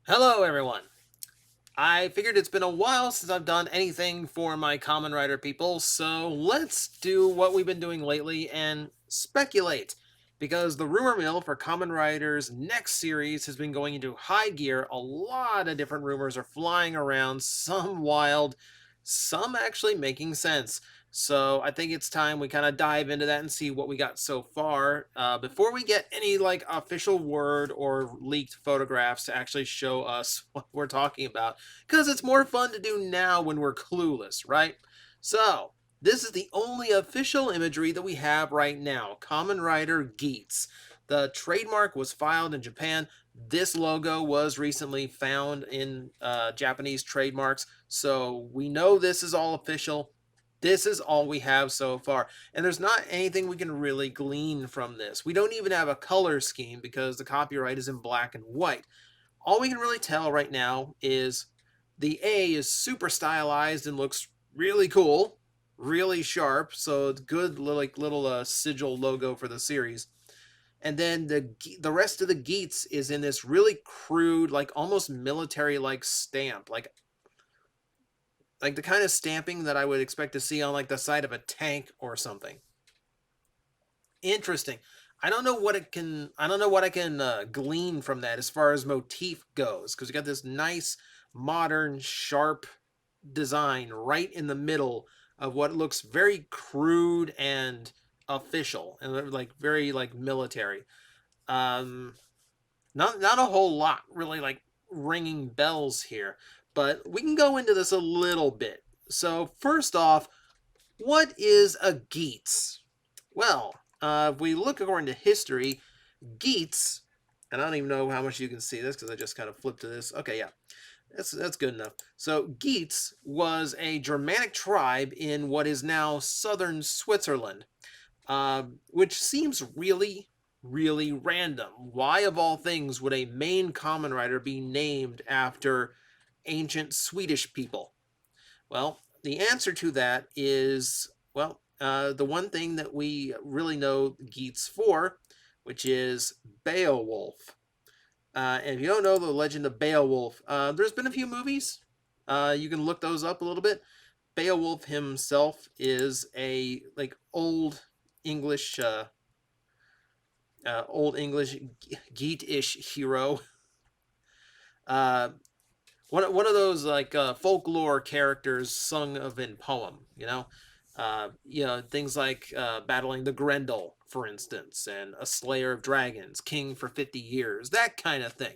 Hello, everyone. I figured it's been a while since I've done anything for my Common Rider people, so let's do what we've been doing lately and speculate. Because the rumor mill for Common Rider's next series has been going into high gear. A lot of different rumors are flying around, some wild, some actually making sense. So I think it's time we kind of dive into that and see what we got so far before we get any like official word or leaked photographs to actually show us what we're talking about. Because it's more fun to do now when we're clueless, right? So this is the only official imagery that we have right now. Kamen Rider Geats. The trademark was filed in Japan. This logo was recently found in Japanese trademarks, so we know this is all official. This is all we have so far. And there's not anything we can really glean from this. We don't even have a color scheme because the copyright is in black and white. All we can really tell right now is the A is super stylized and looks really cool, really sharp. So it's good, like little sigil logo for the series. And then the rest of the Geats is in this really crude, like almost military like stamp, like the kind of stamping that I would expect to see on like the side of a tank or something. Interesting. I don't know what it can. I don't know what I can glean from that as far as motif goes, because you got this nice, modern, sharp design right in the middle of what looks very crude and official and like very like military. Um, not a whole lot really like ringing bells here, but we can go into this a little bit. So first off, what is a Geats? Well, if we look according to history, Geats, and I don't even know how much you can see this because I just kind of flipped to this. Okay, yeah, that's good enough. So Geats was a Germanic tribe in what is now southern Switzerland, which seems really, really random. Why, of all things, would a main common rider be named after ancient Swedish people? Well, the answer to that is, well, the one thing that we really know Geats for, which is Beowulf. And if you don't know the legend of Beowulf, there's been a few movies. You can look those up a little bit. Beowulf himself is a like English, old English Geat-ish hero. Uh, one of those like folklore characters sung of in poem, things like battling the Grendel, for instance, and a slayer of dragons, king for 50 years, that kind of thing.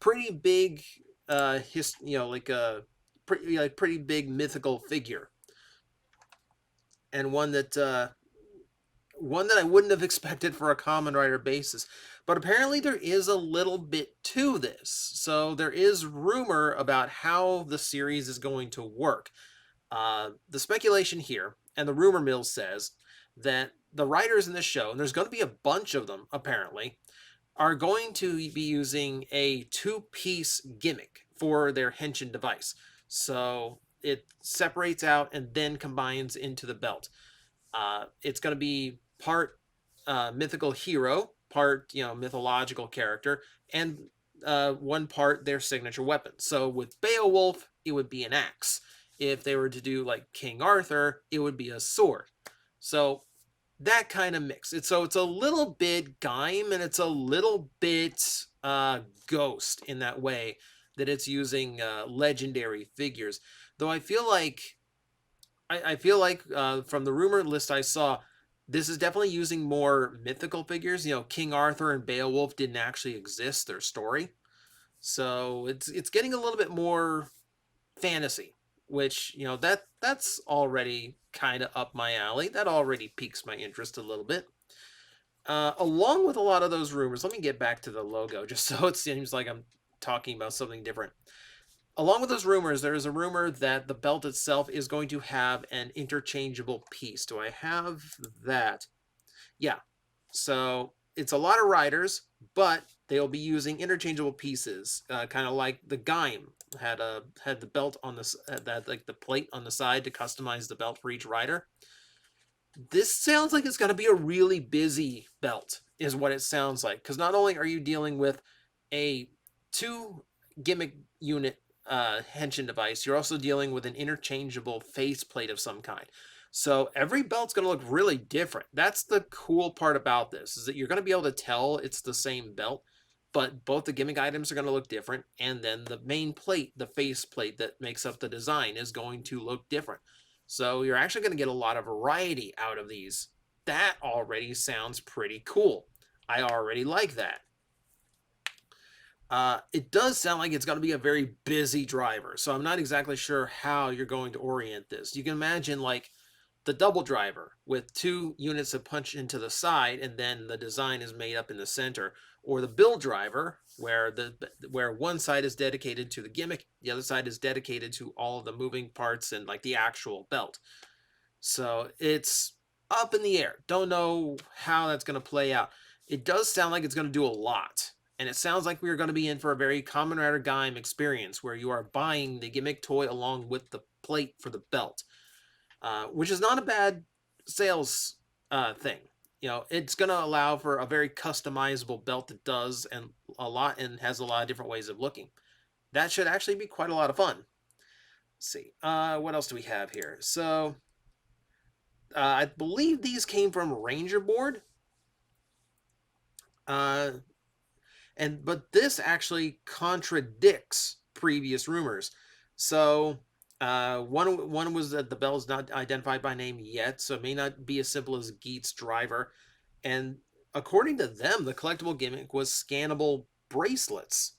Pretty big, like a pretty big mythical figure, and one that I wouldn't have expected for a Common Rider basis. But apparently there is a little bit to this. So there is rumor about how the series is going to work. The speculation here, and the rumor mill says that the writers in this show, and there's going to be a bunch of them apparently, are going to be using a two-piece gimmick for their henshin device. So it separates out and then combines into the belt. It's going to be part mythical hero, part mythological character, and one part their signature weapon. So with Beowulf, it would be an axe. If they were to do like King Arthur, it would be a sword. So that kind of mix. It's a little bit Gaim and it's a little bit Ghost in that way that it's using legendary figures. Though I feel like from the rumor list I saw, this is definitely using more mythical figures. King Arthur and Beowulf didn't actually exist, their story. So it's getting a little bit more fantasy, which, that's already kind of up my alley. That already piques my interest a little bit. Along with a lot of those rumors, let me get back to the logo just so it seems like I'm talking about something different. Along with those rumors, there is a rumor that the belt itself is going to have an interchangeable piece. Do I have that? Yeah. So it's a lot of riders, but they'll be using interchangeable pieces, kind of like the Gaim had the belt on this that like the plate on the side to customize the belt for each rider. This sounds like it's going to be a really busy belt, is what it sounds like, because not only are you dealing with a two gimmick unit henshin device, you're also dealing with an interchangeable faceplate of some kind. So every belt's going to look really different. That's the cool part about this, is that you're going to be able to tell it's the same belt, but both the gimmick items are going to look different, and then the main plate, the face plate that makes up the design, is going to look different. So you're actually going to get a lot of variety out of these. That already sounds pretty cool. I already like that. It does sound like it's going to be a very busy driver, so I'm not exactly sure how you're going to orient this. You can imagine like the double driver with two units that punch into the side, and then the design is made up in the center, or the build driver where one side is dedicated to the gimmick, the other side is dedicated to all of the moving parts and like the actual belt. So it's up in the air. Don't know how that's going to play out. It does sound like it's going to do a lot. And it sounds like we are going to be in for a very Kamen Rider Gaim experience where you are buying the gimmick toy along with the plate for the belt, which is not a bad sales thing. You know, it's going to allow for a very customizable belt that does and a lot and has a lot of different ways of looking. That should actually be quite a lot of fun. Let's see. What else do we have here? So I believe these came from Ranger Board. But this actually contradicts previous rumors. So one was that the bell is not identified by name yet, so it may not be as simple as Geats driver. And according to them, the collectible gimmick was scannable bracelets.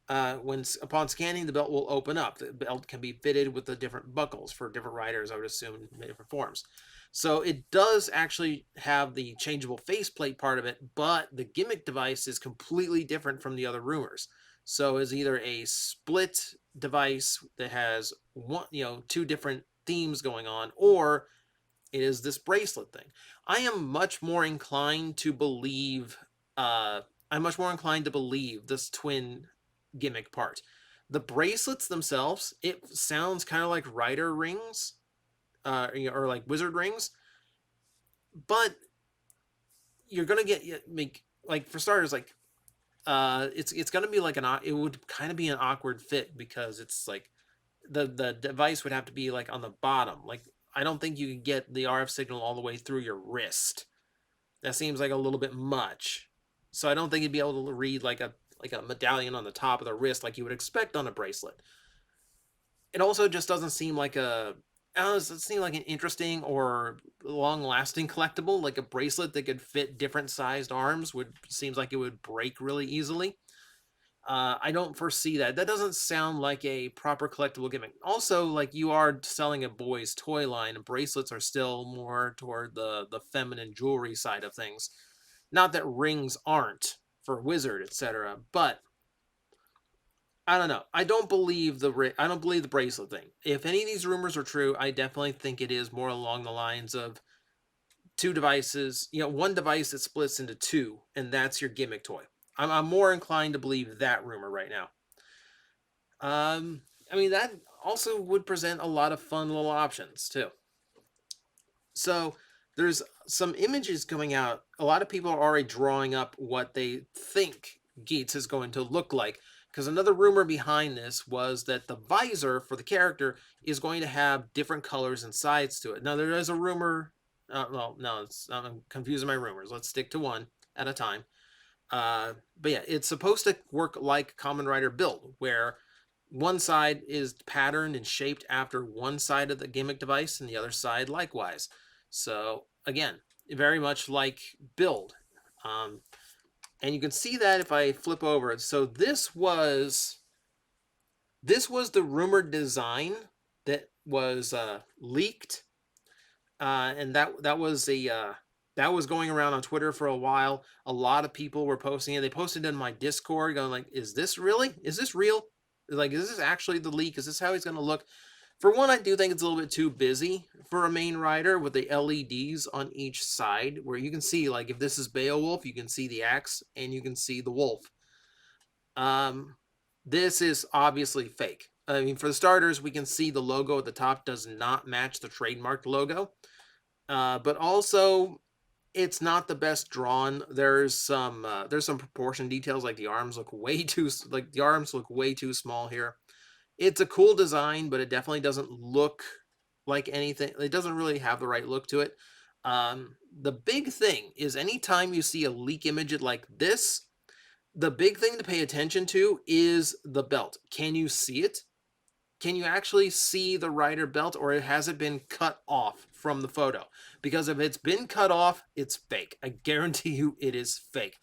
When upon scanning, the belt will open up. The belt can be fitted with the different buckles for different riders, I would assume, in different forms. So it does actually have the changeable faceplate part of it, but the gimmick device is completely different from the other rumors. So it's either a split device that has one, two different themes going on, or it is this bracelet thing. I am much more inclined to believe. I'm much more inclined to believe this twin gimmick part. The bracelets themselves, it sounds kind of like rider rings, or like wizard rings, but you're gonna make like, for starters, like it's gonna be like it would kind of be an awkward fit because it's like the device would have to be like on the bottom. Like I don't think you can get the RF signal all the way through your wrist. That seems like a little bit much. So I don't think you'd be able to read like a medallion on the top of the wrist like you would expect on a bracelet. It also just doesn't seem like doesn't seem like an interesting or long-lasting collectible. Like a bracelet that could fit different sized arms seems like it would break really easily. I don't foresee that. That doesn't sound like a proper collectible gimmick. Also, like, you are selling a boys' toy line, and bracelets are still more toward the feminine jewelry side of things. Not that rings aren't for wizard, etc. But I don't know. I don't believe the bracelet thing. If any of these rumors are true, I definitely think it is more along the lines of two devices. One device that splits into two, and that's your gimmick toy. I'm more inclined to believe that rumor right now. I mean, that also would present a lot of fun little options too. So there's some images coming out. A lot of people are already drawing up what they think Geats is going to look like. Because another rumor behind this was that the visor for the character is going to have different colors and sides to it. Now, there is a rumor. Well, no, I'm confusing my rumors. Let's stick to one at a time. But yeah, it's supposed to work like Kamen Rider build, where one side is patterned and shaped after one side of the gimmick device and the other side likewise. So again, very much like build. And you can see that if I flip over it. So this was the rumored design that was leaked, and that was that was going around on Twitter for a while. A lot of people were posting it. They posted it in my Discord, going like, "Is this really? Is this real? Like, is this actually the leak? Is this how he's going to look?" For one, I do think it's a little bit too busy for a main rider with the LEDs on each side, where you can see, like, if this is Beowulf, you can see the axe and you can see the wolf. This is obviously fake. I mean, for the starters, we can see the logo at the top does not match the trademarked logo. But also, It's not the best drawn. There's some proportion details, like the arms look way too like the arms look way too small here. It's a cool design, but it definitely doesn't look like anything. It doesn't really have the right look to it. The big thing is anytime you see a leak image like this, the big thing to pay attention to is the belt. Can you see it? Can you actually see the rider belt, or has it been cut off from the photo? Because if it's been cut off, it's fake. I guarantee you it is fake.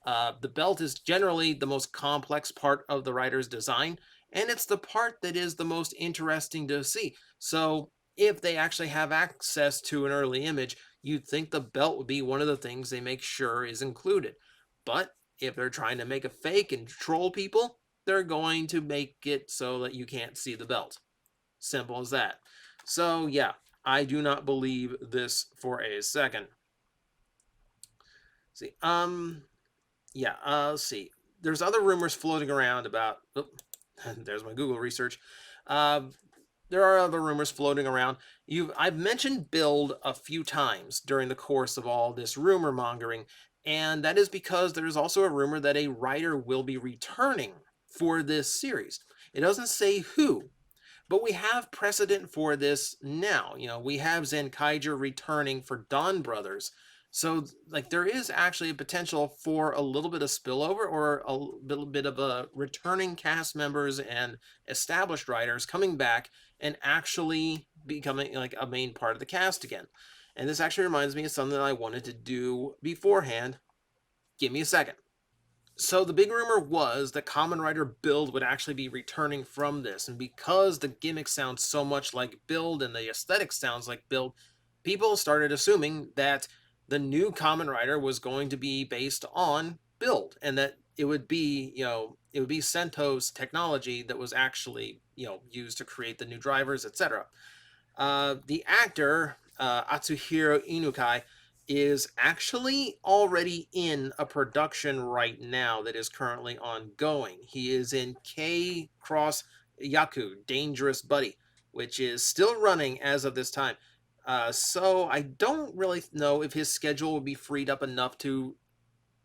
The belt is generally the most complex part of the rider's design, and it's the part that is the most interesting to see. So if they actually have access to an early image, you'd think the belt would be one of the things they make sure is included. But if they're trying to make a fake and troll people, they're going to make it so that you can't see the belt. Simple as that. So yeah, I do not believe this for a second. See, yeah, let's see. There's other rumors floating around about. Oh, there's my Google research. Uh, there are other rumors floating around. I've mentioned build a few times during the course of all this rumor mongering, and that is because there's also a rumor that a writer will be returning for this series. It doesn't say who, but we have precedent for this now. You know, we have Zenkaiger returning for Dawn Brothers. So, like, there is actually a potential for a little bit of spillover or a little bit of a returning cast members and established writers coming back and actually becoming like a main part of the cast again. And this actually reminds me of something that I wanted to do beforehand. Give me a second. So the big rumor was that Kamen Rider Build would actually be returning from this, and because the gimmick sounds so much like Build and the aesthetic sounds like Build, people started assuming that the new Kamen Rider was going to be based on Build, and that it would be, it would be Sento's technology that was actually, used to create the new drivers, etc. The actor, Atsuhiro Inukai, is actually already in a production right now that is currently ongoing. He is in K Cross Yaku, Dangerous Buddy, which is still running as of this time. So I don't really know if his schedule will be freed up enough to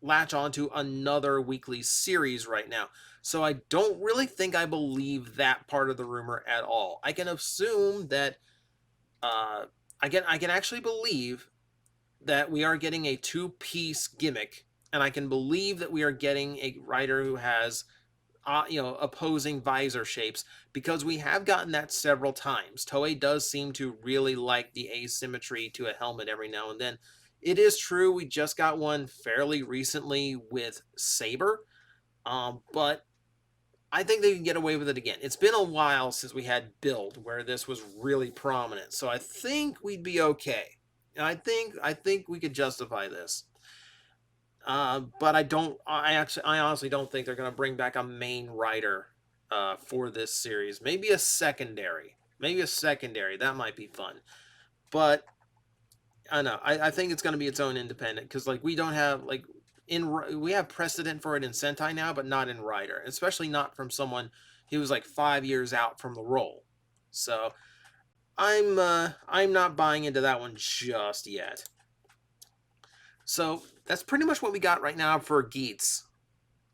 latch onto another weekly series right now. So I don't really think I believe that part of the rumor at all. I can assume that uh, I can actually believe that we are getting a two-piece gimmick, and I can believe that we are getting a writer who has opposing visor shapes, because we have gotten that several times. Toei does seem to really like the asymmetry to a helmet every now and then. It is true we just got one fairly recently with Saber, but I think they can get away with it again. It's been a while since we had Build where this was really prominent, so I think we'd be okay. And I think we could justify this. But I don't. I honestly don't think they're going to bring back a main writer for this series. Maybe a secondary. Maybe a secondary. That might be fun. But I know. I think it's going to be its own independent, because like we don't have like we have precedent for it in Sentai now, but not in Rider, especially not from someone who was like 5 years out from the role. So I'm not buying into that one just yet. So that's pretty much what we got right now for Geats.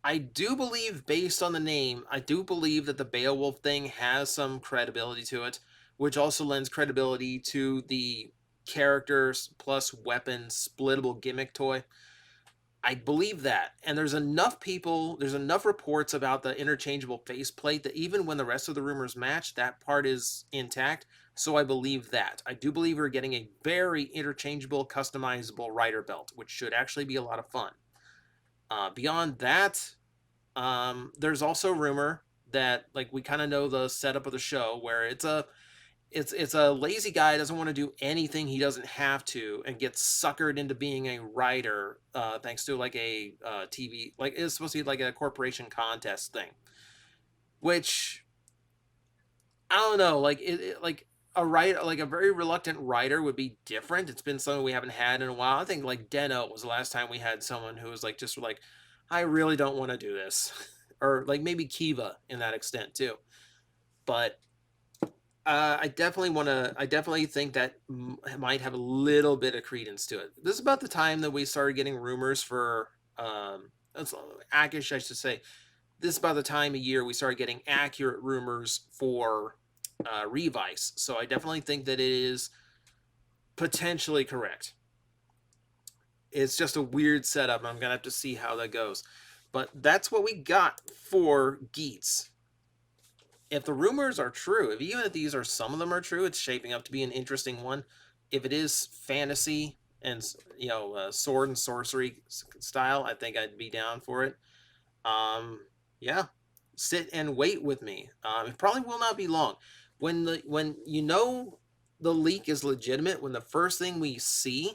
I do believe, based on the name, I do believe that the Beowulf thing has some credibility to it, which also lends credibility to the characters plus weapons splittable gimmick toy. I believe that. And there's enough reports about the interchangeable faceplate that even when the rest of the rumors match, that part is intact. So I believe that. I do believe we're getting a very interchangeable, customizable rider belt, which should actually be a lot of fun. Beyond that, there's also rumor that like we kind of know the setup of the show, where it's a lazy guy doesn't want to do anything he doesn't have to, and gets suckered into being a writer thanks to like a TV, like it's supposed to be like a corporation contest thing, which I don't know, like like a writer, like a very reluctant writer would be different. It's been something we haven't had in a while. I think like Deno was the last time we had someone who was like just like, I really don't want to do this, or like maybe Kiva in that extent too, but I definitely want to. I definitely think that might have a little bit of credence to it. This is about the time that we started getting rumors for. That's Akish, I should say. This is about the time of year we started getting accurate rumors for Revice. So I definitely think that it is potentially correct. It's just a weird setup. I'm gonna have to see how that goes. But that's what we got for Geats. If the rumors are true, if even if these are some of them are true, it's shaping up to be an interesting one. If it is fantasy and sword and sorcery style, I think I'd be down for it. Yeah, sit and wait with me. It probably will not be long. When the leak is legitimate, when the first thing we see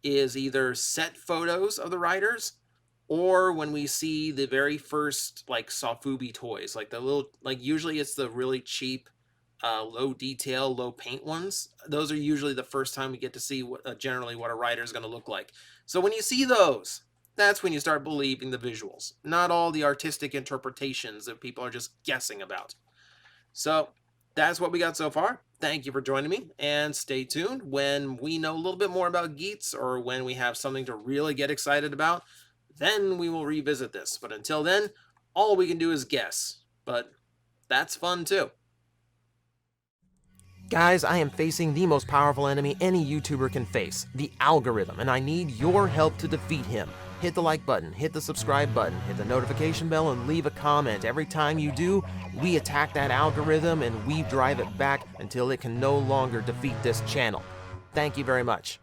is either set photos of the writers, or when we see the very first like Sofubi toys, like the little like usually it's the really cheap, low detail, low paint ones. Those are usually the first time we get to see generally what a writer is going to look like. So when you see those, that's when you start believing the visuals, not all the artistic interpretations that people are just guessing about. So that's what we got so far. Thank you for joining me, and stay tuned when we know a little bit more about Geats or when we have something to really get excited about. Then we will revisit this. But until then, all we can do is guess. But that's fun too. Guys, I am facing the most powerful enemy any YouTuber can face, the algorithm, and I need your help to defeat him. Hit the like button, hit the subscribe button, hit the notification bell, and leave a comment. Every time you do, we attack that algorithm and we drive it back until it can no longer defeat this channel. Thank you very much.